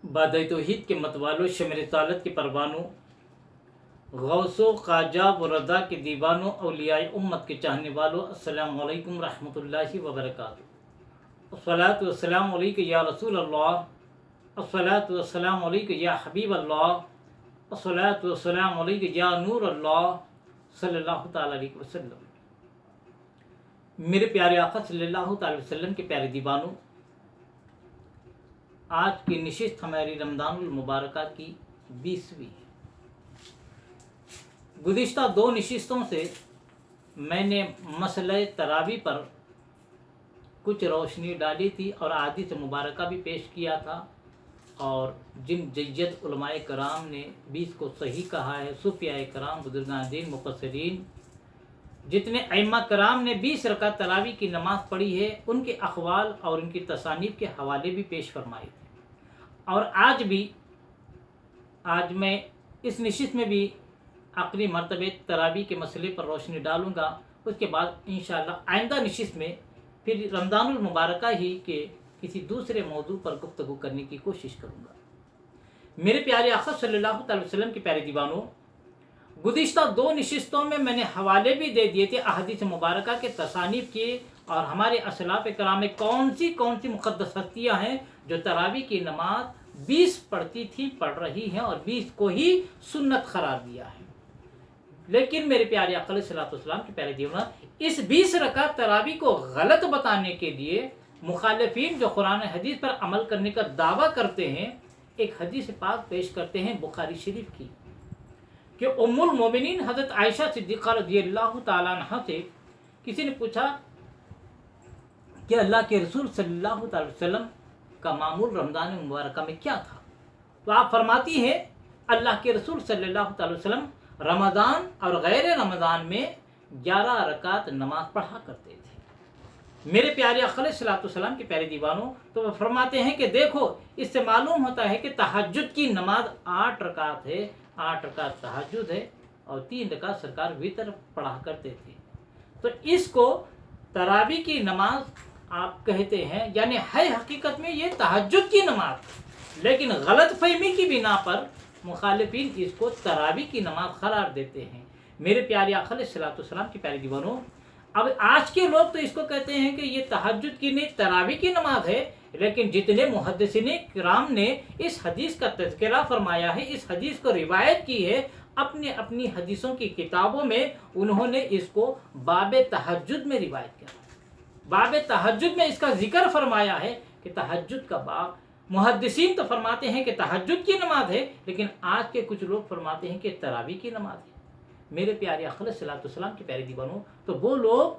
बादे तौहीद के मतवालों, शमर रिसालत के परवानों, गौसो ख्वाजा व रज़ा के दीवानों, औलियाए उम्मत के चाहने वालों, अस्सलामु अलैकुम रहमतुल्लाहि व बरकातुहू। अस्सलातु वस्सलामु अलैका या रसूल अल्लाह, अस्सलातु वस्सलामु अलैका या हबीब अल्लाह, अस्सलातु वस्सलामु अलैका या नूर अल्लाह सल्लल्लाहु तआला अलैहि वसल्लम। मेरे प्यारे आका सल्लल्लाहु तआला अलैहि वसल्लम के प्यारे दीवानों, आज की नशिस्त हमारी रमज़ानुल मुबारका की 20वीं है। गुज़िश्ता 2 नशिस्तों से मैंने मसले तरावी पर कुछ रोशनी डाली थी और अहादीस मुबारका भी पेश किया था, और जिन जय्यद उलमाए कराम ने 20 को सही कहा है, सूफियाए कराम, बुजुर्गान दीन, मुफस्सिरीन, जितने अइम्मा कराम ने 20 रकात तरावी की नमाज़ पढ़ी है, उनके अक़वाल और उनकी तसानीफ के हवाले भी पेश फरमाए थे। और आज मैं इस नशिस्त में भी आखिरी मरतबे तरावी के मसले पर रोशनी डालूँगा। उसके बाद इंशाअल्लाह आइंदा नशिस्त में फिर रमज़ानुल मुबारका ही के किसी दूसरे मौजू पर गुफ्तगू करने की कोशिश करूँगा। मेरे प्यारे आका सल्लल्लाहु अलैहि वसल्लम के प्यारे दीवानों, गुज़िश्ता 2 नशिस्तों में मैंने हवाले भी दे दिए थे अहादीस मुबारका के, तसानीफ किए, और हमारे असलाफ कराम में कौन सी मुक़द्दस हस्तियाँ हैं जो तरावी की नमाज 20 पढ़ती थी, पढ़ रही हैं, और 20 को ही सुन्नत करार दिया है। लेकिन मेरे प्यारे आका अलैहिस्सलातु वस्सलाम के प्यारे दीवाना, इस 20 रकात तरावी को गलत बताने के लिए मुखालिफिन जो कुरान हदीस पर अमल करने का दावा करते हैं, एक हदीस पाक पेश करते हैं बुखारी शरीफ की, कि उम्मुल मोमिनीन हज़रत आयशा सिद्दीक़ा रज़ियल्लाहु ताला अन्हा से किसी ने पूछा कि अल्लाह के रसूल सल्लल्लाहु अलैहि वसल्लम का मामूल रमज़ान मुबारक में क्या था। तो आप फरमाती हैं अल्लाह के रसूल सल्लल्लाहु अलैहि वसल्लम रमज़ान और गैर रमज़ान में 11 रकात नमाज पढ़ा करते थे। मेरे प्यारे आका अलैहिस्सलातु वस्सलाम के प्यारे दीवानों, तो वो फरमाते हैं कि देखो, इससे मालूम होता है कि तहज्जुद की नमाज 8 रकात है, 8 रकात तहज्जुद है, और 3 रकात सरकार वितर पढ़ा करते थे। तो इसको तरावी की नमाज आप कहते हैं, यानी है हकीकत में ये तहज्जुद की नमाज, लेकिन गलत फहमी की बिना पर मुखालिफिन इसको तरावी की नमाज करार देते हैं। मेरे प्यारे आका अलैहिस्सलातु वस्सलाम के प्यारे दीवानों, अब आज के लोग तो इसको कहते हैं कि ये तहज्जुद की नहीं, तरावी की नमाज है, लेकिन जितने मुहद्दिसीन किराम ने इस हदीस का तज़किरा फरमाया है, इस हदीस को रिवायत की है अपनी अपनी हदीसों की किताबों में, उन्होंने इसको बाब तहज्जुद में रिवायत किया। बाब तहज्जुद में इसका जिक्र फरमाया है कि तहज्जुद का बाब, मुहद्दिसीन तो फरमाते हैं कि तहज्जुद की नमाज है, लेकिन आज के कुछ लोग फरमाते हैं कि तरावी की नमाज है। मेरे प्यारे आका अलैहिस्सलातु वस्सलाम के प्यारे दीवानों, तो वो लोग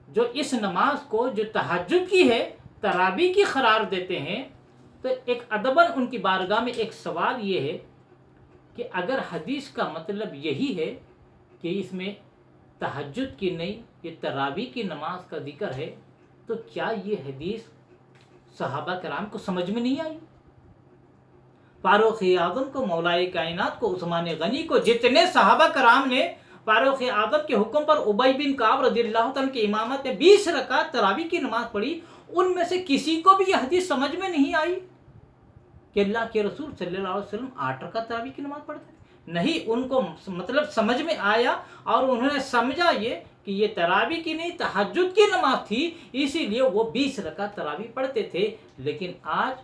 जो इस नमाज को जो तहज्जुद की है तरावी की करार देते हैं, तो एक अदबन उनकी बारगाह में एक सवाल ये है कि अगर हदीस का मतलब यही है कि इसमें तहज्जुद की नहीं, ये तरावी की नमाज का जिक्र है, तो क्या ये हदीस सहाबा कराम को समझ में नहीं आई? फारूक आज़म को, मौलाए कायनात को, उस्मान गनी को, जितने सहाबा कराम ने फारूक आज़म के हुक्म पर उबई बिन काब रज़ियल्लाहु तआला की इमामत में 20 रकात तरावी की नमाज पढ़ी, उनमें से किसी को भी यह हदीस समझ में नहीं आई कि अल्लाह के रसूल सल्लल्लाहु अलैहि वसल्लम 8 रकात तरावी की नमाज पढ़ते। नहीं, उनको मतलब समझ में आया और उन्होंने समझा ये कि ये तरावी की नहीं, तहज्जुद की नमाज थी, इसीलिए वो 20 रकात तरावी पढ़ते थे। लेकिन आज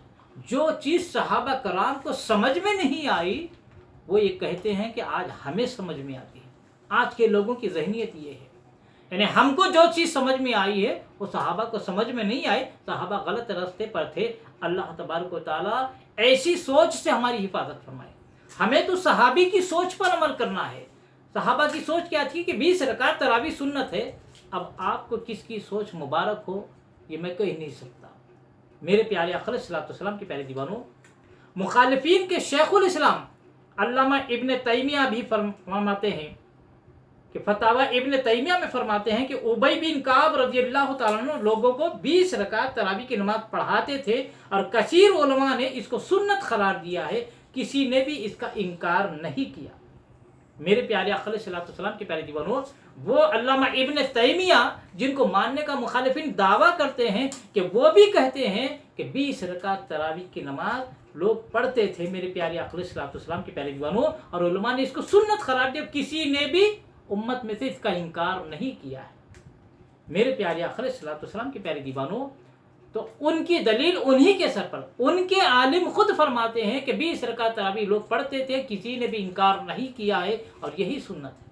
जो चीज़ सहाबा कराम को समझ में नहीं आई, वो ये कहते हैं कि आज हमें समझ में आती है। आज के लोगों की ज़हनियत ये है, यानी हमको जो चीज़ समझ में आई है वो सहाबा को समझ में नहीं आई। सहाबा गलत रास्ते पर थे। अल्लाह तबारक व तआला ऐसी सोच से हमारी हिफाजत फरमाए। हमें तो सहाबी की सोच पर अमल करना है। सहाबा की सोच क्या थी कि 20 रकात तरावी सुन्नत है। अब आपको किसकी सोच मुबारक हो ये मैं कह नहीं सकता। मेरे प्यारे आका अलैहिस्सलातु वस्सलाम के प्यारे दीवानों, मुखालिफिन के शेखुल इस्लाम अल्लामा इब्न तैमिया भी फरमाते हैं कि फतावा इब्न तैमिया में फरमाते हैं कि उबई बिन काब रज़ियल्लाहु ताला अन्हु लोगों को 20 रकात तरावी की नमाज पढ़ाते थे, और कसीर उलमा ने इसको सुन्नत करार दिया है, किसी ने भी इसका इनकार नहीं किया। मेरे प्यारे आका अलैहिस्सलातु वस्सलाम के प्यारे दीवानों, वो अल्लामा इब्न तैमिया जिनको मानने का मुखालिफिन दावा करते हैं कि वो भी कहते हैं کہ 20 रकात तरावी की नमाज लोग पढ़ते थे मेरे प्यारे आक़ा अलैहिस्सलाम के प्यारे दीवानों, और उलमा ने इसको सुन्नत करार दिया, किसी ने भी उम्मत में से इसका इनकार नहीं किया है। मेरे प्यारे आक़ा अलैहिस्सलाम के प्यारे दीवानों, तो उनकी दलील उन्हीं के सर पर, उनके आलिम खुद फरमाते हैं कि 20 रकात तरावी लोग पढ़ते थे, किसी ने भी इनकार नहीं किया है, और यही सुन्नत है।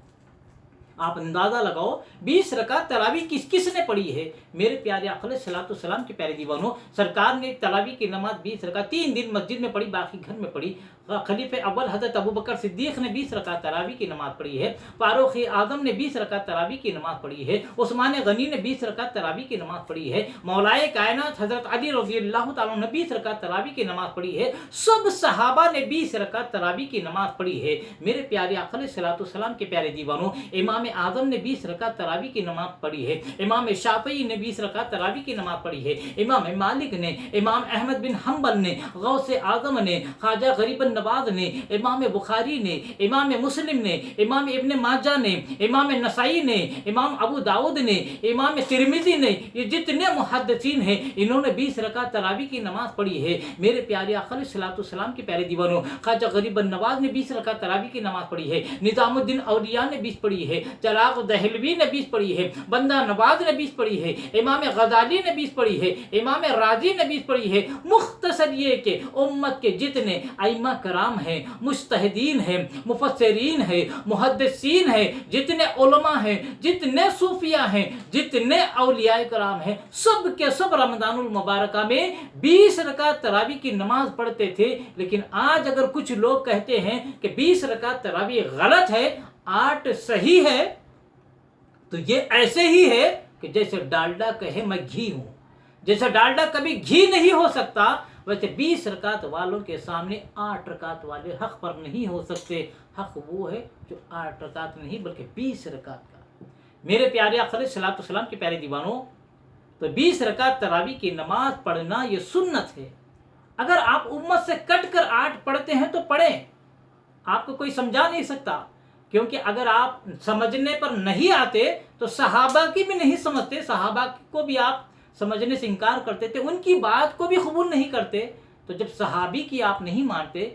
आप अंदाज़ा लगाओ 20 रकात तरावी किस किस ने पढ़ी है। मेरे प्यारे आक़ा अलैहिस्सलाम के प्यारे दीवानों, सरकार ने तरावी की नमाज 20 रकात 3 दिन मस्जिद में पढ़ी, बाकी घर में पढ़ी। खलीफे अव्वल हज़रत अबू बकर सिद्दीक़ ने 20 रकात तरावी की नमाज़ पढ़ी है। फारूक आज़म ने 20 रकात तरावी की नमाज़ पढ़ी है। उस्मान गनी ने 20 रकात तरावी की नमाज़ पढ़ी है। मौलाए कायनात हज़रत अली रज़ियल्लाहु ताला ने 20 रकात तरावी की नमाज़ पढ़ी है। सब सहाबा ने 20 रकात तरावी की नमाज़ पढ़ी है। मेरे प्यारे आक़ा अलैहिस्सलाम के प्यारे दीवानों, इमाम आज़म ने 20 रकात तरावी की नमाज़ पढ़ी है। इमाम शाफ़ई ने 20 रकात तरावी की नमाज़ पढ़ी है। इमाम मालिक ने, इमाम अहमद बिन हम्बल ने, गौसे आज़म ने, ख्वाजा गरीब नवाज ने, इमाम बुखारी ने, इमाम मुस्लिम ने, इमाम इब्न माजा ने, इमाम नसाई ने, इमाम अबू दाऊद ने, इमाम तिरमिज़ी ने, ये जितने मुहद्दिसीन हैं इन्होंने 20 रकात तरावी की नमाज़ पढ़ी है। मेरे प्यारे आक़ा अलैहिस्सलाम के प्यारे दीवानों, ख्वाजा गरीब नवाज ने 20 रकात तरावी की नमाज़ पढ़ी है। निज़ामुद्दीन औलिया ने 20 पढ़ी है। चराग़ दहलवी ने 20 पढ़ी है। बंदा नवाज ने 20 पढ़ी है। इमाम गज़ाली ने 20 पढ़ी है। इमाम राज़ी ने 20 पढ़ी है। मुख्तसर ये कि उम्मत के जितने अइम्मा कराम हैं, मुज्तहिदीन हैं, मुफस्सिरीन हैं, मुहद्दिसीन हैं, जितने उलमा हैं, जितने सूफिया हैं, जितने औलिया कराम हैं, सब के सब रमज़ानुल मुबारक में 20 रकात तरावी की नमाज पढ़ते थे। लेकिन आज अगर कुछ लोग कहते हैं कि 20 रकात तरावी गलत है, 8 सही है, तो ये ऐसे ही है कि जैसे डालडा कहे मैं घी हूं। जैसे डालडा कभी घी नहीं हो सकता, वैसे 20 रकात वालों के सामने 8 रकात वाले हक पर नहीं हो सकते। हक वो है जो 8 रकात नहीं बल्कि 20 रकात का। मेरे प्यारे आक़ा अलैहिस्सलाम के प्यारे दीवानों, तो 20 रकात तरावी की नमाज पढ़ना ये सुन्नत है। अगर आप उम्मत से कट कर 8 पढ़ते हैं तो पढ़ें, आपको कोई समझा नहीं सकता, क्योंकि अगर आप समझने पर नहीं आते तो सहाबा की भी नहीं समझते, सहाबा को भी आप समझने से इनकार करते थे, उनकी बात को भी कबूल नहीं करते। तो जब सहाबी की आप नहीं मानते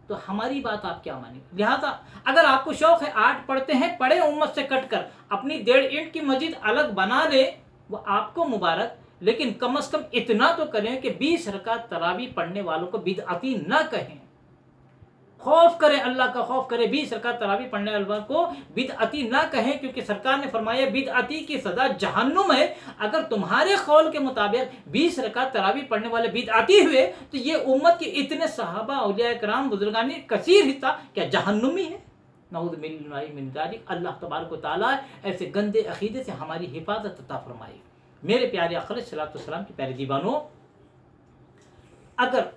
तो हमारी बात आप क्या मानेंगे। लिहाजा अगर आपको शौक़ है 8 पढ़ते हैं, पढ़े उम्मत से कट कर, अपनी 1.5 ईंट की मस्जिद अलग बना ले, वो आपको मुबारक, लेकिन कम से कम इतना तो करें कि 20 रकात तरावी पढ़ने वालों को बिदअती ना कहें। खौफ करें, अल्लाह का खौफ करें, 20 रकात तरावी पढ़ने वालों को बिदअती ना कहें, क्योंकि सरकार ने फरमाया बिदअती की सज़ा जहन्नुम है। अगर तुम्हारे कौल के मुताबिक 20 रकात तरावी पढ़ने वाले बिदअती हुए तो ये उम्मत के इतने सहाबा औलिया कराम बुजुर्गान कसीर हिस्सा क्या जहन्नुमी है। नऊज़ु बिल्लाहि मिन ज़ालिक। अल्लाह तबारक व तआला ऐसे गंदे अकीदे से हमारी हिफाजत अता फरमाए। मेरे प्यारे आक़ा अलैहिस्सलाम के प्यारे दीवानों, अगर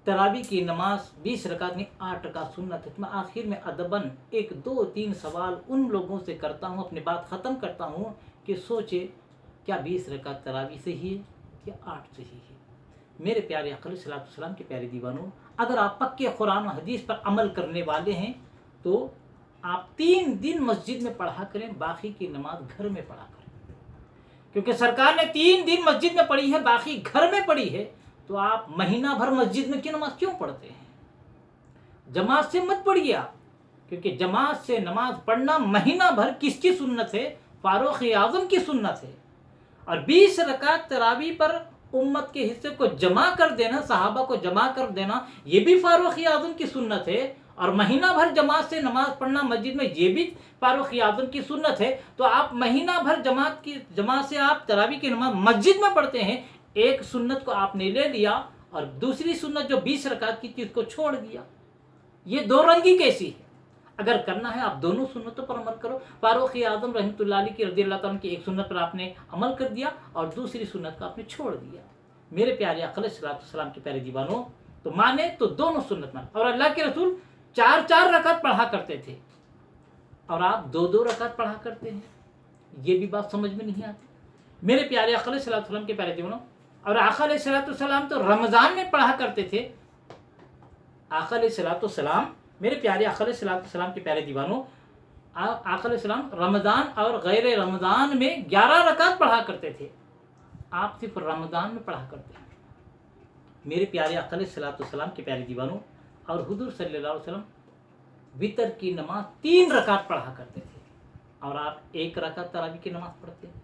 तरावी की नमाज 20 रकात नहीं 8 रकात सुन्नत है, तो मैं आखिर में अदबन 1 2 3 सवाल उन लोगों से करता हूँ, अपनी बात ख़त्म करता हूँ कि सोचे क्या 20 रकात तरावी सही है या 8 सही है। मेरे प्यारे आक़ा अलैहिस्सलाम के प्यारे दीवानों, अगर आप पक्के कुरान और हदीस पर अमल करने वाले हैं तो आप 3 दिन मस्जिद में पढ़ा करें, बाकी की नमाज घर में पढ़ा करें। क्योंकि सरकार ने 3 दिन मस्जिद में पढ़ी है, बाकी घर में पढ़ी है, तो आप महीना भर मस्जिद में की नमाज क्यों पढ़ते हैं। जमात से मत पढ़िए आप, क्योंकि जमात से नमाज पढ़ना महीना भर किसकी सुन्नत है, फारूक आज़म की सुन्नत है। और 20 रकात तरावी पर उम्मत के हिस्से को जमा कर देना, सहाबा को जमा कर देना, ये भी फारूक आज़म की सुन्नत है। और महीना भर जमात से नमाज पढ़ना मस्जिद में, ये भी फारूक आज़म की सुन्नत है। तो आप महीना भर जमात से आप तरावी की नमाज मस्जिद में पढ़ते हैं, एक सुन्नत को आपने ले लिया और दूसरी सुन्नत जो 20 रकात की थी उसको छोड़ दिया। ये दो रंगी कैसी है। अगर करना है आप दोनों सुन्नतों पर अमल करो। फारूक आज़म रहमतुल्लाह अलैह की रज़ियल्लाहु ताला की एक सुन्नत पर आपने अमल कर दिया और दूसरी सुन्नत को आपने छोड़ दिया। मेरे प्यारे आक़ा अलैहिस्सलाम के प्यारे दीवानों, तो माने तो दोनों सुन्नत माने। और अल्लाह के रसूल 4-4 रकात पढ़ा करते थे और आप 2-2 रकात पढ़ा करते हैं, ये भी बात समझ में नहीं आती। मेरे प्यारे आक़ा अलैहिस्सलाम के प्यारे दीवानों, और आक़ा अलैहिस्सलाम तो रमज़ान में पढ़ा करते थे। आक़ा अलैहिस्सलाम, मेरे प्यारे आक़ा अलैहिस्सलाम के प्यारे दीवानों, आक़ा अलैहिस्सलाम रमज़ान और गैर रमज़ान में 11 रकात पढ़ा करते थे। आप सिर्फ रमज़ान में पढ़ा करते हैं। मेरे प्यारे आका अलैहिस्सलाम के प्यारे दीवानों, और हुजूर सल्लल्लाहु अलैहि वसल्लम वितर की नमाज 3 रकात पढ़ा करते थे और आप 1 रकात तरावी की नमाज पढ़ते हैं।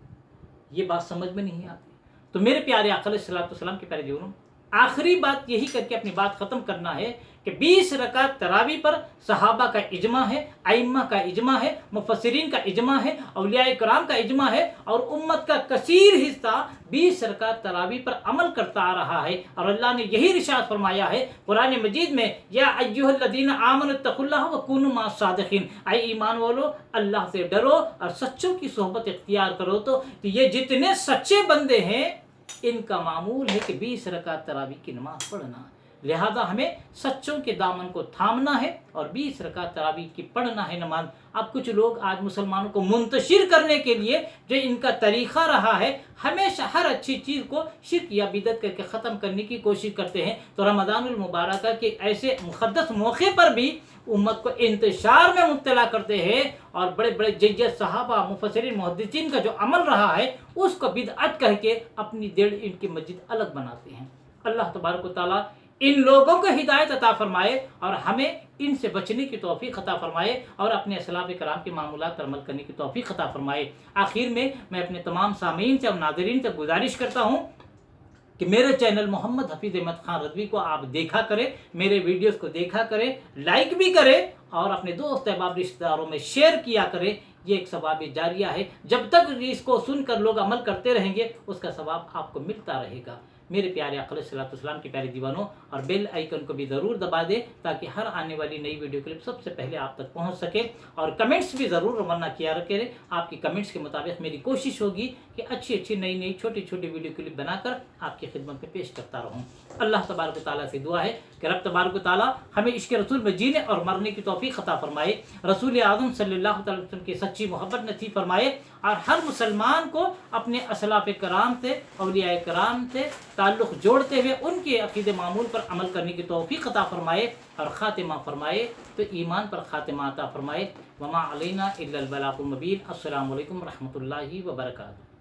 ये बात समझ में नहीं आती। तो मेरे प्यारे आका अलैहिस्सलाम के प्यारे दीवानों, आखिरी बात यही करके अपनी बात ख़त्म करना है कि 20 रकात तरावी पर सहाबा का इजमा है, आइम्मा का इजमा है, मुफस्सिरीन का इजमा है, औलिया कराम का इजमा है, और उम्मत का कसीर हिस्सा 20 रकात तरावी पर अमल करता आ रहा है। और अल्लाह ने यही इरशाद फरमाया है कुरान मजीद में, या अय्युहल्लज़ीना आमनु तक़ुल्लाह व कूनू मअस सादिक़ीन, ऐ ईमान वालो अल्लाह से डरो और सच्चों की सोहबत इख्तियार करो। तो ये जितने सच्चे बंदे हैं इनका मामूल है कि 20 रकात तरावी की नमाज पढ़ना। लिहाजा हमें सच्चों के दामन को थामना है और 20 रकात तरावी की पढ़ना है नमाज। अब कुछ लोग आज मुसलमानों को मुंतशिर करने के लिए जो इनका तरीक़ा रहा है, हमेशा हर अच्छी चीज़ को शिर्क या बिदअत करके ख़त्म करने की कोशिश करते हैं। तो रमज़ानुल मुबारक के ऐसे मुक़द्दस मौके पर भी उम्मत को इंतशार में मुब्तला करते हैं और बड़े बड़े जज्ज सहाबा मुफस्सिरीन मुहद्दिसीन का जो अमल रहा है उसको बिदअत कह के अपनी 1.5 ईंट की मस्जिद अलग बनाते हैं। अल्लाह तबारक व तआला इन लोगों को हिदायत अता फरमाए और हमें इनसे बचने की तौफीक अता फरमाए और अपने असलाफ़ कराम के मामूलात पर अमल करने की तौफीक अता फरमाए। आखिर में मैं अपने तमाम सामीन से और नाज़रीन से गुजारिश करता हूँ कि मेरे चैनल मोहम्मद हफीज़ अहमद खान रज़वी को आप देखा करें, मेरे वीडियोस को देखा करें, लाइक भी करें और अपने दोस्त अहबाब रिश्तेदारों में शेयर किया करें। ये एक सवाब जारिया है, जब तक इसको सुनकर लोग अमल करते रहेंगे उसका सवाब आपको मिलता रहेगा। मेरे प्यारे आका अलैहिस्सलाम के प्यारे दीवानों, और बेल आइकन को भी ज़रूर दबा दें ताकि हर आने वाली नई वीडियो क्लिप सबसे पहले आप तक पहुंच सके। और कमेंट्स भी ज़रूर रवाना किया करें। आपकी कमेंट्स के मुताबिक मेरी कोशिश होगी कि अच्छी अच्छी नई नई छोटी छोटी वीडियो क्लिप बनाकर आपकी खिदमत में पेश करता रहूँ। अल्लाह तबारक व तआला से दुआ है कि रब तबारक व तआला हमें इश्क़ रसूल में जीने और मरने की तौफीक अता फरमाए, रसूल आज़म सल्लल्लाहु अलैहि वसल्लम की सच्ची मोहब्बत नसीब फरमाए और हर मुसलमान को अपने असलाफ़ कराम से, औलिया कराम से ताल्लुक़ जोड़ते हुए उनके अक़ीदे मामूल पर अमल करने की तौफीक अता फरमाए और ख़ातिमा फरमाए, तो ईमान पर ख़ातिमा अता फरमाए। वमा अलैना इल्लल बलागुल मुबीन। अस्सलामु अलैकुम रहमतुल्लाहि व बरकातुहू।